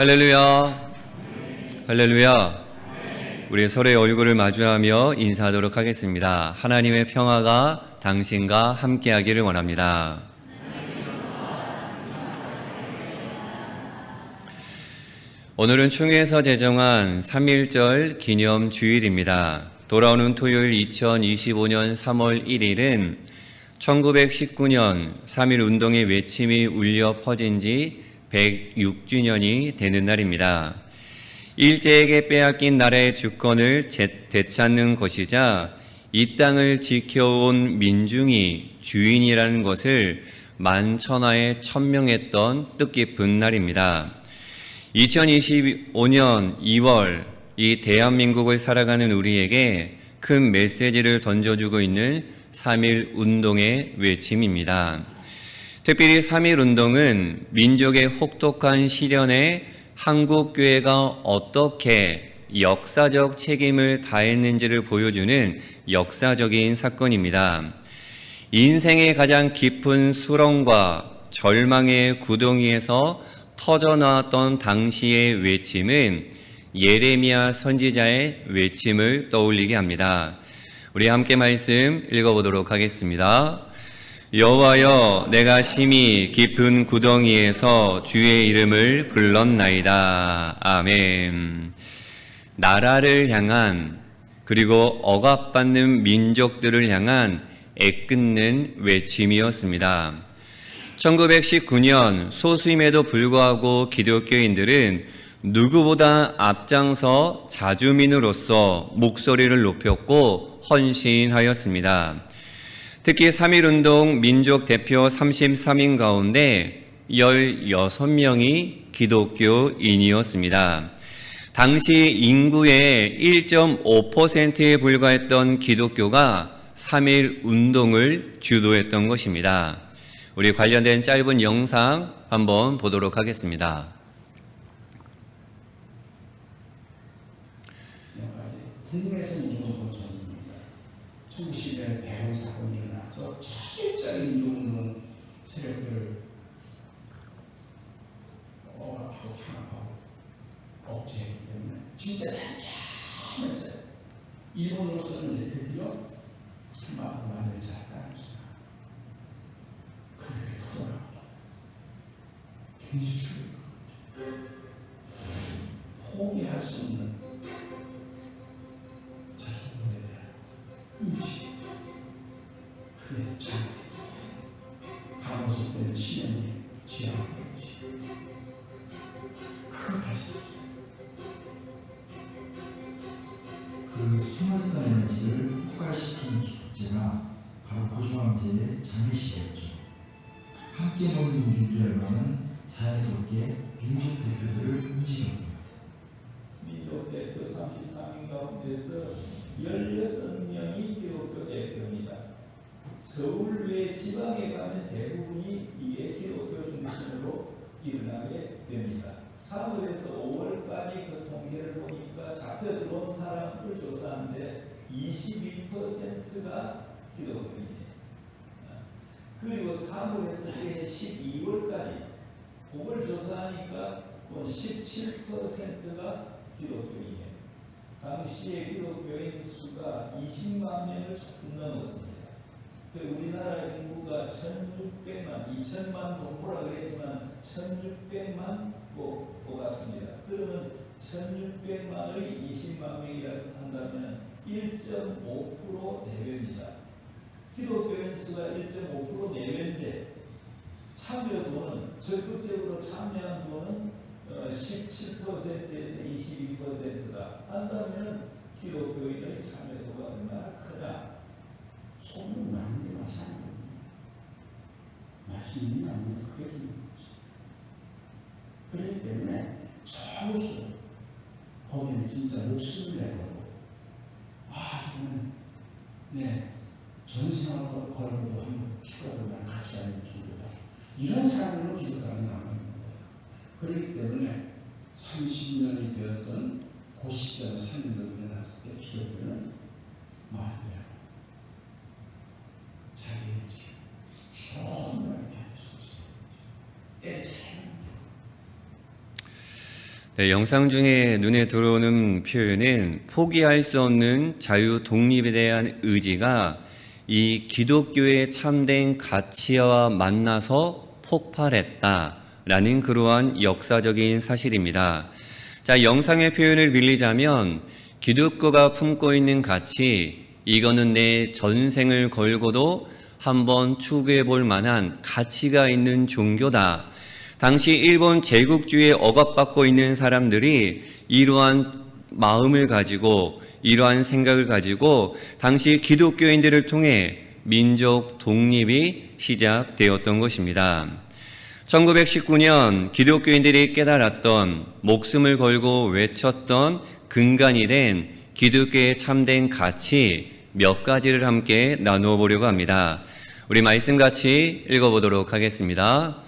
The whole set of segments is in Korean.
할렐루야, 할렐루야. 우리 서로의 얼굴을 마주하며 인사하도록 하겠습니다. 하나님의 평화가 당신과 함께하기를 원합니다. 오늘은 총회에서 제정한 3.1절 기념 주일입니다. 돌아오는 토요일 2025년 3월 1일은 1919년 3.1 운동의 외침이 울려 퍼진 지 106주년이 되는 날입니다. 일제에게 빼앗긴 나라의 주권을 되찾는 것이자 이 땅을 지켜온 민중이 주인이라는 것을 만천하에 천명했던 뜻깊은 날입니다. 2025년 2월 이 대한민국을 살아가는 우리에게 큰 메시지를 던져주고 있는 3.1 운동의 외침입니다. 특별히 3.1 운동은 민족의 혹독한 시련에 한국교회가 어떻게 역사적 책임을 다했는지를 보여주는 역사적인 사건입니다. 인생의 가장 깊은 수렁과 절망의 구덩이에서 터져나왔던 당시의 외침은 예레미야 선지자의 외침을 떠올리게 합니다. 우리 함께 말씀 읽어보도록 하겠습니다. 여호와여, 내가 심히 깊은 구덩이에서 주의 이름을 불렀나이다. 아멘. 나라를 향한 그리고 억압받는 민족들을 향한 애끓는 외침이었습니다. 1919년 소수임에도 불구하고 기독교인들은 누구보다 앞장서 자주민으로서 목소리를 높였고 헌신하였습니다. 특히 3.1 운동 민족 대표 33인 가운데 16명이 기독교인이었습니다. 당시 인구의 1.5%에 불과했던 기독교가 3.1 운동을 주도했던 것입니다. 우리 관련된 짧은 영상 한번 보도록 하겠습니다. 국내에서 인종운동 전입니다. 1910년에 배후 사건이 일어나서 철저히 인종운동 세력들을 억압하고 탄압하고 억제했기 때문에 진짜 참참했어요. 일본으로서는 이제 드디어 한마디로 완전히 잘했다는 것입니다. 그렇게 풀어나갑니다. 굉장히 충격입니다. 포기할 수 없는 자손에 대한 의지, 그의 장기, 가로수되는 시련이 지향하는 것이 그걸 할 수 없어요. 그 수많은 에너지를 폭발시킨 기독제가 바로 고조항제의 장례식이었죠. 함께 모인 민족들 열방은 자연스럽게 민족 대표들을 움직였고요. 민족 대표 33인 가운데서 16명이 기독교 대표입니다. 서울 외 지방에 가면 대부분이 이게 기독교 중심으로 일어나게 됩니다. 3월에서 5월까지 그 통계를 보니까 잡혀 들어온 사람을 조사하는데 22%가 기독교인이에요. 그리고 3월에서 12월까지 그걸 조사하니까 17%가 기독교인이에요. 당시의 기독교인 수가 20만 명을 조금 넘었습니다. 우리나라 인구가 1600만, 2000만 동포라고 했지만 1600만 같습니다. 그러면 1600만의 20만 명이라고 한다면 1.5% 내외입니다. 기독교인 수가 1.5% 내외인데 참여도는 적극적으로 참여한 도는 17%에서 22%가 한다면 기독교인의 참여도가 얼마나 크나? 소문 나는 게 마찬가지입니다. 말씀이 나는 게 그게 중요한 거지. 그렇기 때문에 저울수 거기는 진짜 욕심을 내고 정말 전생을 걸어도 한번 추가로 난 같이 하는 정도다. 이런 사람으로 기도하는 남은 거예요. 그렇기 때문에 30년이 되었던 그 시절에 3.1운동이 일어났을 때 기독교는 말이야. 자기의 충분히 할 수 있어요. 때려 잘 네, 영상 중에 눈에 들어오는 표현은 포기할 수 없는 자유 독립에 대한 의지가 이 기독교의 참된 가치와 만나서 폭발했다라는 그러한 역사적인 사실입니다. 자, 영상의 표현을 빌리자면 기독교가 품고 있는 가치, 이거는 내 전생을 걸고도 한번 추구해 볼 만한 가치가 있는 종교다. 당시 일본 제국주의에 억압받고 있는 사람들이 이러한 마음을 가지고 이러한 생각을 가지고 당시 기독교인들을 통해 민족 독립이 시작되었던 것입니다. 1919년 기독교인들이 깨달았던 목숨을 걸고 외쳤던 근간이 된 기독교의 참된 가치 몇 가지를 함께 나누어 보려고 합니다. 우리 말씀 같이 읽어보도록 하겠습니다.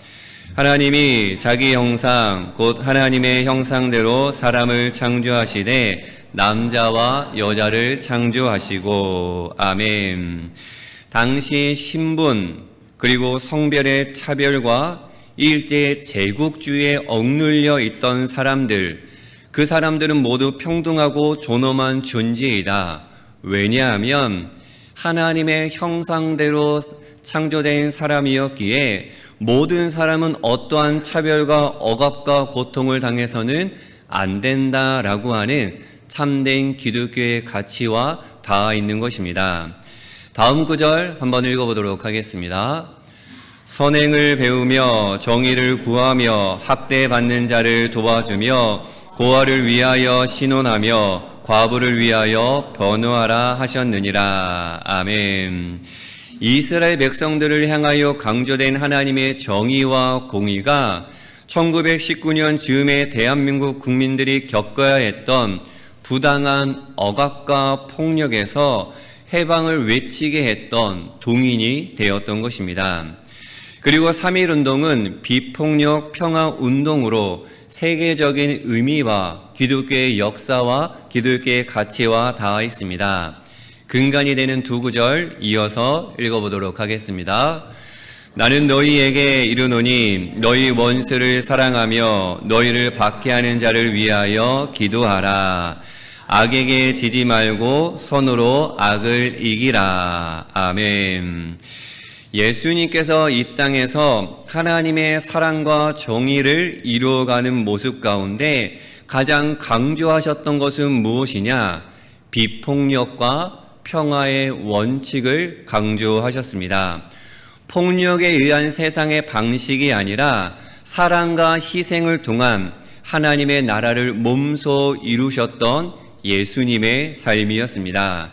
하나님이 자기 형상 곧 하나님의 형상대로 사람을 창조하시되 남자와 여자를 창조하시고 아멘. 당시 신분 그리고 성별의 차별과 일제 제국주의에 억눌려 있던 사람들, 그 사람들은 모두 평등하고 존엄한 존재이다. 왜냐하면 하나님의 형상대로 창조된 사람이었기에 모든 사람은 어떠한 차별과 억압과 고통을 당해서는 안 된다라고 하는 참된 기독교의 가치와 닿아 있는 것입니다. 다음 구절 한번 읽어보도록 하겠습니다. 선행을 배우며 정의를 구하며 학대받는 자를 도와주며 고아를 위하여 신원하며 과부를 위하여 변호하라 하셨느니라. 아멘. 이스라엘 백성들을 향하여 강조된 하나님의 정의와 공의가 1919년 즈음에 대한민국 국민들이 겪어야 했던 부당한 억압과 폭력에서 해방을 외치게 했던 동인이 되었던 것입니다. 그리고 3.1운동은 비폭력 평화운동으로 세계적인 의미와 기독교의 역사와 기독교의 가치와 닿아 있습니다. 근간이 되는 두 구절 이어서 읽어보도록 하겠습니다. 나는 너희에게 이르노니 너희 원수를 사랑하며 너희를 박해하는 자를 위하여 기도하라. 악에게 지지 말고 손으로 악을 이기라. 아멘. 예수님께서 이 땅에서 하나님의 사랑과 정의를 이루어가는 모습 가운데 가장 강조하셨던 것은 무엇이냐? 비폭력과 평화의 원칙을 강조하셨습니다. 폭력에 의한 세상의 방식이 아니라 사랑과 희생을 통한 하나님의 나라를 몸소 이루셨던 예수님의 삶이었습니다.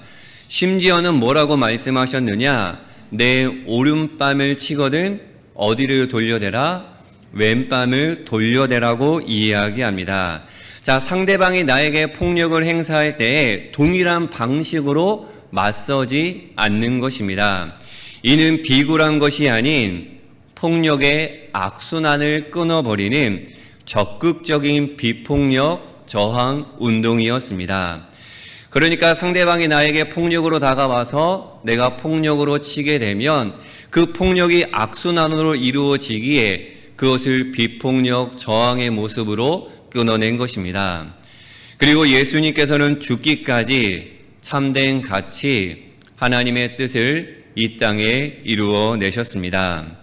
심지어는 뭐라고 말씀하셨느냐? 내 오른뺨을 치거든 어디를 돌려대라? 왼뺨을 돌려대라고 이야기합니다. 자, 상대방이 나에게 폭력을 행사할 때에 동일한 방식으로 맞서지 않는 것입니다. 이는 비굴한 것이 아닌 폭력의 악순환을 끊어버리는 적극적인 비폭력 저항 운동이었습니다. 그러니까 상대방이 나에게 폭력으로 다가와서 내가 폭력으로 치게 되면 그 폭력이 악순환으로 이루어지기에 그것을 비폭력 저항의 모습으로 끊어낸 것입니다. 그리고 예수님께서는 죽기까지 참된 가치, 하나님의 뜻을 이 땅에 이루어 내셨습니다.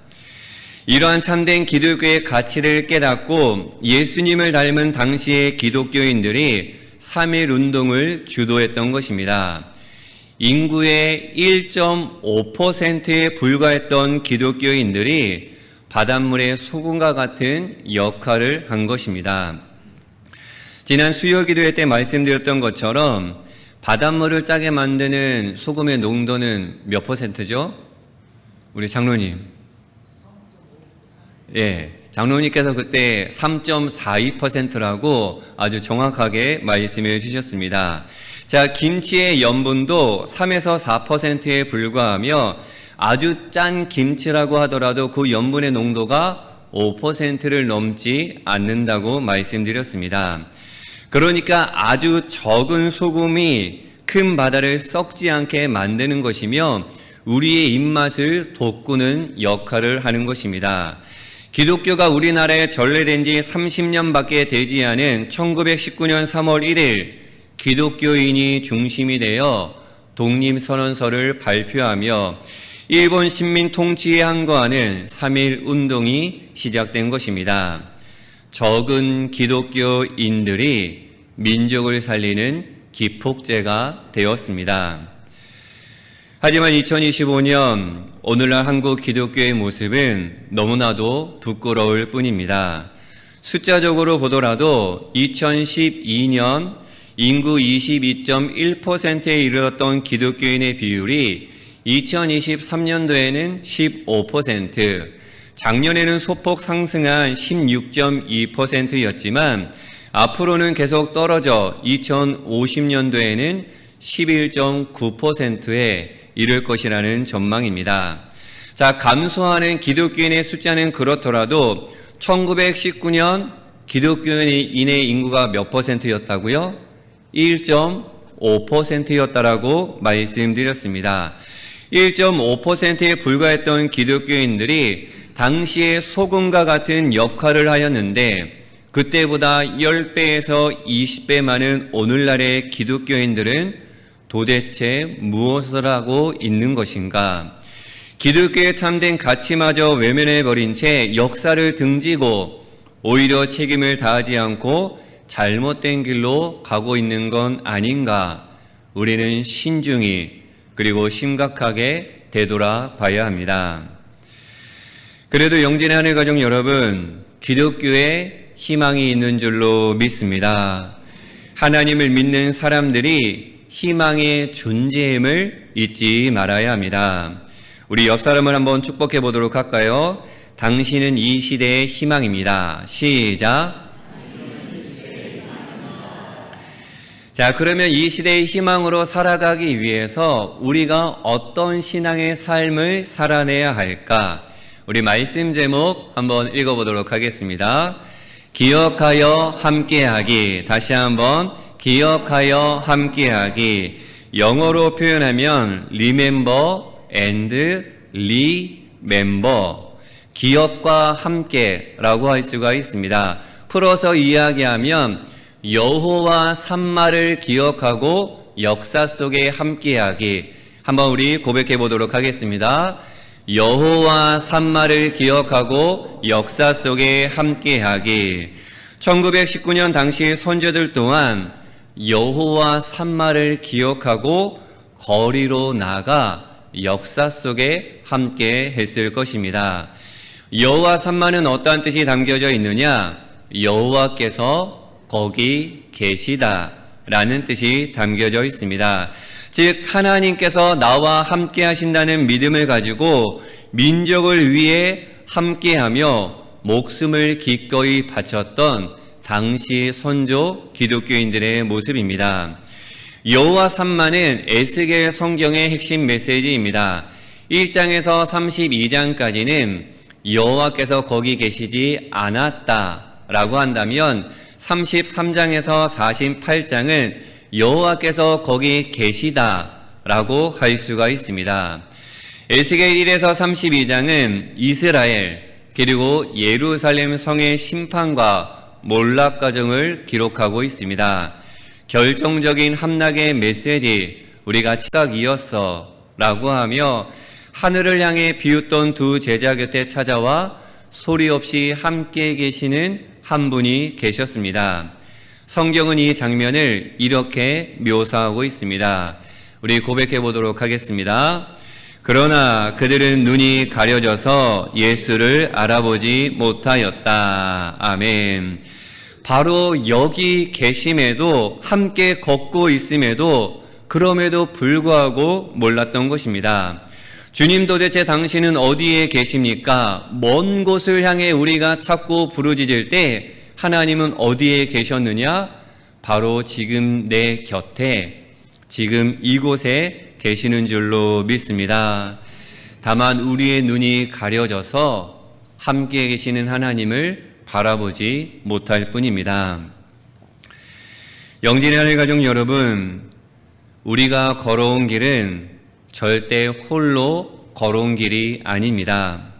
이러한 참된 기독교의 가치를 깨닫고 예수님을 닮은 당시의 기독교인들이 3.1운동을 주도했던 것입니다. 인구의 1.5%에 불과했던 기독교인들이 바닷물의 소금과 같은 역할을 한 것입니다. 지난 수요기도회 때 말씀드렸던 것처럼 바닷물을 짜게 만드는 소금의 농도는 몇 퍼센트죠? 우리 장로님. 예, 장로님께서 그때 3.42%라고 아주 정확하게 말씀해 주셨습니다. 자, 김치의 염분도 3에서 4%에 불과하며 아주 짠 김치라고 하더라도 그 염분의 농도가 5%를 넘지 않는다고 말씀드렸습니다. 그러니까 아주 적은 소금이 큰 바다를 썩지 않게 만드는 것이며 우리의 입맛을 돋구는 역할을 하는 것입니다. 기독교가 우리나라에 전래된 지 30년밖에 되지 않은 1919년 3월 1일 기독교인이 중심이 되어 독립선언서를 발표하며 일본 식민 통치에 항거하는 3.1 운동이 시작된 것입니다. 적은 기독교인들이 민족을 살리는 기폭제가 되었습니다. 하지만 2025년 오늘날 한국 기독교의 모습은 너무나도 부끄러울 뿐입니다. 숫자적으로 보더라도 2012년 인구 22.1%에 이르렀던 기독교인의 비율이 2023년도에는 15%, 작년에는 소폭 상승한 16.2%였지만 앞으로는 계속 떨어져 2050년도에는 11.9%에 이를 것이라는 전망입니다. 자, 감소하는 기독교인의 숫자는 그렇더라도 1919년 기독교인의 인구가 몇 %였다고요? 1.5%였다라고 말씀드렸습니다. 1.5%에 불과했던 기독교인들이 당시에 소금과 같은 역할을 하였는데 그때보다 10배에서 20배 많은 오늘날의 기독교인들은 도대체 무엇을 하고 있는 것인가? 기독교의 참된 가치마저 외면해버린 채 역사를 등지고 오히려 책임을 다하지 않고 잘못된 길로 가고 있는 건 아닌가? 우리는 신중히 그리고 심각하게 되돌아봐야 합니다. 그래도 영진의 하늘 가족 여러분, 기독교에 희망이 있는 줄로 믿습니다. 하나님을 믿는 사람들이 희망의 존재임을 잊지 말아야 합니다. 우리 옆 사람을 한번 축복해 보도록 할까요? 당신은 이 시대의 희망입니다. 시작. 자, 그러면 이 시대의 희망으로 살아가기 위해서 우리가 어떤 신앙의 삶을 살아내야 할까? 우리 말씀 제목 한번 읽어보도록 하겠습니다. 기억하여 함께하기. 다시 한번 기억하여 함께하기. 영어로 표현하면 remember and remember. 기억과 함께라고 할 수가 있습니다. 풀어서 이야기하면 여호와 산마를 기억하고 역사 속에 함께하기. 한번 우리 고백해 보도록 하겠습니다. 여호와 산마를 기억하고 역사 속에 함께하기. 1919년 당시 선조들 또한 여호와 산마를 기억하고 거리로 나가 역사 속에 함께 했을 것입니다. 여호와 산마는 어떠한 뜻이 담겨져 있느냐? 여호와께서 거기 계시다 라는 뜻이 담겨져 있습니다. 즉 하나님께서 나와 함께 하신다는 믿음을 가지고 민족을 위해 함께하며 목숨을 기꺼이 바쳤던 당시 선조 기독교인들의 모습입니다. 여호와 산마는 에스겔 성경의 핵심 메시지입니다. 1장에서 32장까지는 여호와께서 거기 계시지 않았다라고 한다면 33장에서 48장은 여호와께서 거기 계시다라고 할 수가 있습니다. 에스겔 1에서 32장은 이스라엘 그리고 예루살렘 성의 심판과 몰락 과정을 기록하고 있습니다. 결정적인 함락의 메시지 우리가 착각이었어 라고 하며 하늘을 향해 비웃던 두 제자 곁에 찾아와 소리 없이 함께 계시는 한 분이 계셨습니다. 성경은 이 장면을 이렇게 묘사하고 있습니다. 우리 고백해 보도록 하겠습니다. 그러나 그들은 눈이 가려져서 예수를 알아보지 못하였다. 아멘. 바로 여기 계심에도 함께 걷고 있음에도 그럼에도 불구하고 몰랐던 것입니다. 주님 도대체 당신은 어디에 계십니까? 먼 곳을 향해 우리가 찾고 부르짖을 때 하나님은 어디에 계셨느냐? 바로 지금 내 곁에, 지금 이곳에 계시는 줄로 믿습니다. 다만 우리의 눈이 가려져서 함께 계시는 하나님을 바라보지 못할 뿐입니다. 영진의 하늘 가족 여러분, 우리가 걸어온 길은 절대 홀로 걸어온 길이 아닙니다.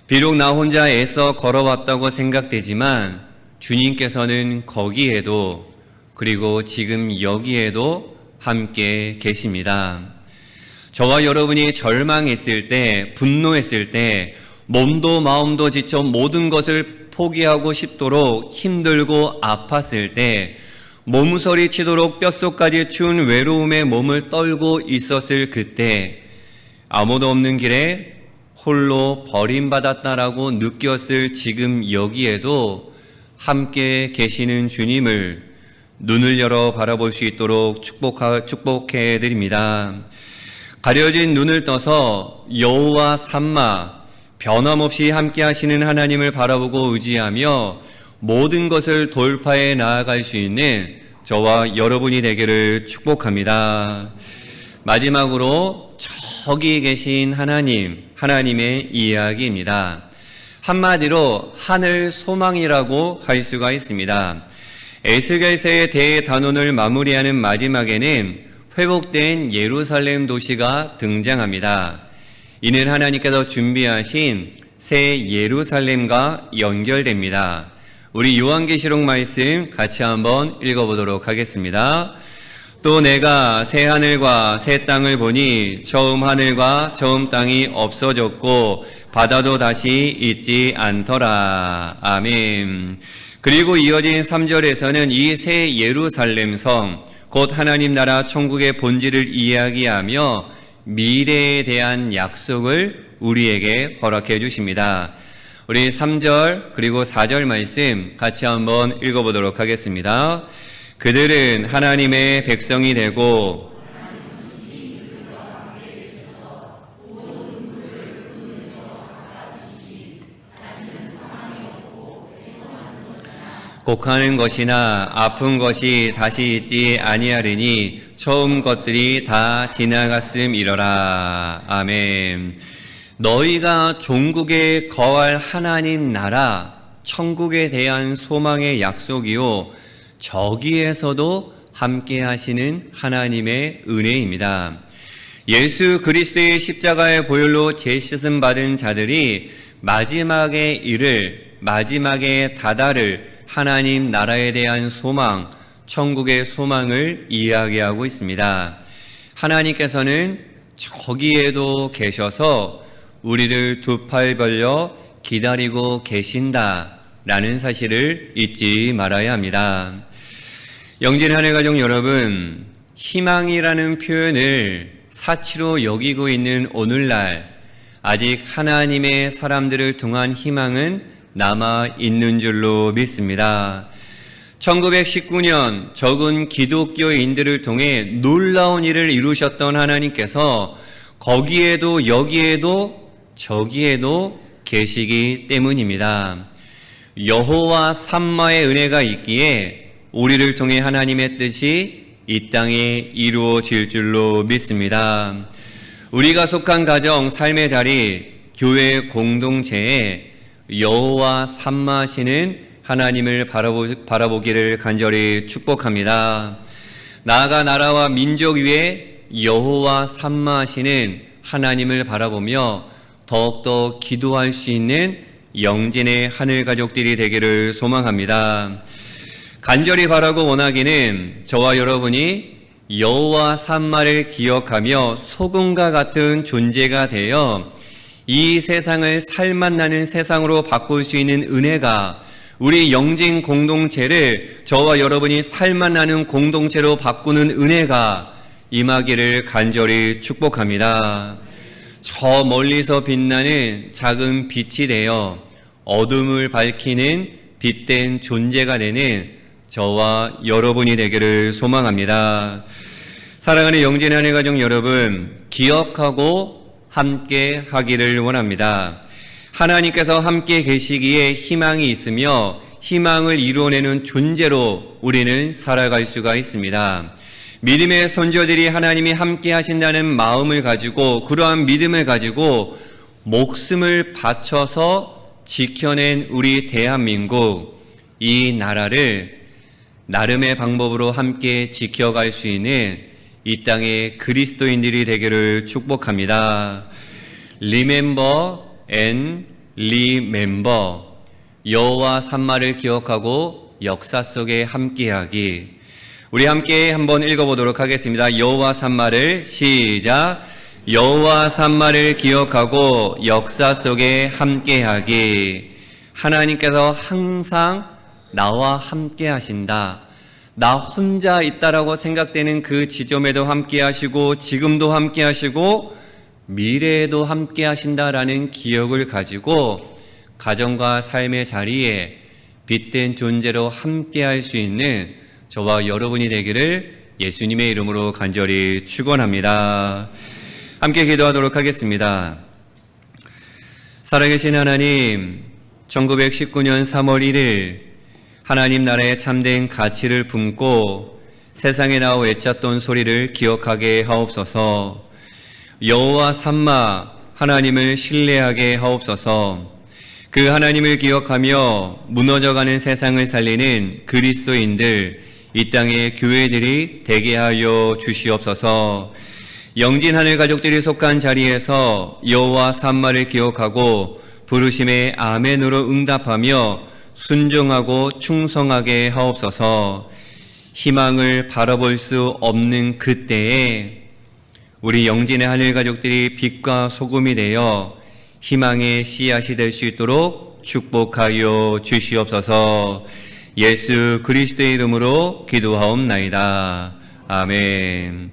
비록 나 혼자 애써 걸어왔다고 생각되지만 주님께서는 거기에도 그리고 지금 여기에도 함께 계십니다. 저와 여러분이 절망했을 때, 분노했을 때, 몸도 마음도 지쳐 모든 것을 포기하고 싶도록 힘들고 아팠을 때, 몸서리 치도록 뼛속까지 추운 외로움에 몸을 떨고 있었을 그때, 아무도 없는 길에 홀로 버림받았다라고 느꼈을 지금 여기에도 함께 계시는 주님을 눈을 열어 바라볼 수 있도록 축복해 드립니다. 가려진 눈을 떠서 여호와 삼마, 변함없이 함께 하시는 하나님을 바라보고 의지하며 모든 것을 돌파해 나아갈 수 있는 저와 여러분이 되기를 축복합니다. 마지막으로 저기 계신 하나님, 하나님의 이야기입니다. 한마디로 하늘 소망이라고 할 수가 있습니다. 에스겔서의 대단원을 마무리하는 마지막에는 회복된 예루살렘 도시가 등장합니다. 이는 하나님께서 준비하신 새 예루살렘과 연결됩니다. 우리 요한계시록 말씀 같이 한번 읽어보도록 하겠습니다. 또 내가 새 하늘과 새 땅을 보니 처음 하늘과 처음 땅이 없어졌고 바다도 다시 있지 않더라. 아멘. 그리고 이어진 3절에서는 이 새 예루살렘 성, 곧 하나님 나라 천국의 본질을 이야기하며 미래에 대한 약속을 우리에게 허락해 주십니다. 우리 3절 그리고 4절 말씀 같이 한번 읽어보도록 하겠습니다. 그들은 하나님의 백성이 되고 곡하는 것이나 아픈 것이 다시 있지 아니하리니 처음 것들이 다 지나갔음이러라. 아멘. 너희가 종국에 거할 하나님 나라 천국에 대한 소망의 약속이요 저기에서도 함께 하시는 하나님의 은혜입니다. 예수 그리스도의 십자가의 보혈로 제시씀 받은 자들이 마지막에 이를, 마지막에 다다를 하나님 나라에 대한 소망, 천국의 소망을 이야기하고 있습니다. 하나님께서는 저기에도 계셔서 우리를 두 팔 벌려 기다리고 계신다라는 사실을 잊지 말아야 합니다. 영진 하늘가족 여러분, 희망이라는 표현을 사치로 여기고 있는 오늘날 아직 하나님의 사람들을 통한 희망은 남아 있는 줄로 믿습니다. 1919년 적은 기독교인들을 통해 놀라운 일을 이루셨던 하나님께서 거기에도 여기에도 저기에도 계시기 때문입니다. 여호와 삼마의 은혜가 있기에 우리를 통해 하나님의 뜻이 이 땅에 이루어질 줄로 믿습니다. 우리가 속한 가정, 삶의 자리, 교회 공동체에 여호와 삼마하시는 하나님을 바라보기를 간절히 축복합니다. 나아가 나라와 민족 위에 여호와 삼마하시는 하나님을 바라보며 더욱더 기도할 수 있는 영진의 하늘 가족들이 되기를 소망합니다. 간절히 바라고 원하기는 저와 여러분이 여호와 삼마를 기억하며 소금과 같은 존재가 되어 이 세상을 살맛나는 세상으로 바꿀 수 있는 은혜가 우리 영진 공동체를 저와 여러분이 살맛나는 공동체로 바꾸는 은혜가 임하기를 간절히 축복합니다. 저 멀리서 빛나는 작은 빛이 되어 어둠을 밝히는 빛된 존재가 되는 저와 여러분이 되기를 소망합니다. 사랑하는 영진 하늘 가족 여러분, 기억하고 함께 하기를 원합니다. 하나님께서 함께 계시기에 희망이 있으며 희망을 이루어내는 존재로 우리는 살아갈 수가 있습니다. 믿음의 선조들이 하나님이 함께 하신다는 마음을 가지고 그러한 믿음을 가지고 목숨을 바쳐서 지켜낸 우리 대한민국, 이 나라를 나름의 방법으로 함께 지켜갈 수 있는 이 땅의 그리스도인들이 되기를 축복합니다. Remember and 리멤버, 여호와 산마를 기억하고 역사 속에 함께하기. 우리 함께 한번 읽어보도록 하겠습니다. 여호와 산마를 시작. 여호와 산마를 기억하고 역사 속에 함께하기. 하나님께서 항상 나와 함께하신다. 나 혼자 있다라고 생각되는 그 지점에도 함께하시고 지금도 함께하시고 미래에도 함께하신다라는 기억을 가지고 가정과 삶의 자리에 빛된 존재로 함께할 수 있는 저와 여러분이 되기를 예수님의 이름으로 간절히 축원합니다. 함께 기도하도록 하겠습니다. 살아계신 하나님, 1919년 3월 1일 하나님 나라의 참된 가치를 품고 세상에 나와 외쳤던 소리를 기억하게 하옵소서. 여호와 삼마 하나님을 신뢰하게 하옵소서. 그 하나님을 기억하며 무너져가는 세상을 살리는 그리스도인들, 이 땅의 교회들이 되게 하여 주시옵소서. 영진 하늘 가족들이 속한 자리에서 여호와 삼마를 기억하고 부르심의 아멘으로 응답하며 순종하고 충성하게 하옵소서. 희망을 바라볼 수 없는 그때에 우리 영진의 하늘 가족들이 빛과 소금이 되어 희망의 씨앗이 될 수 있도록 축복하여 주시옵소서. 예수 그리스도의 이름으로 기도하옵나이다. 아멘.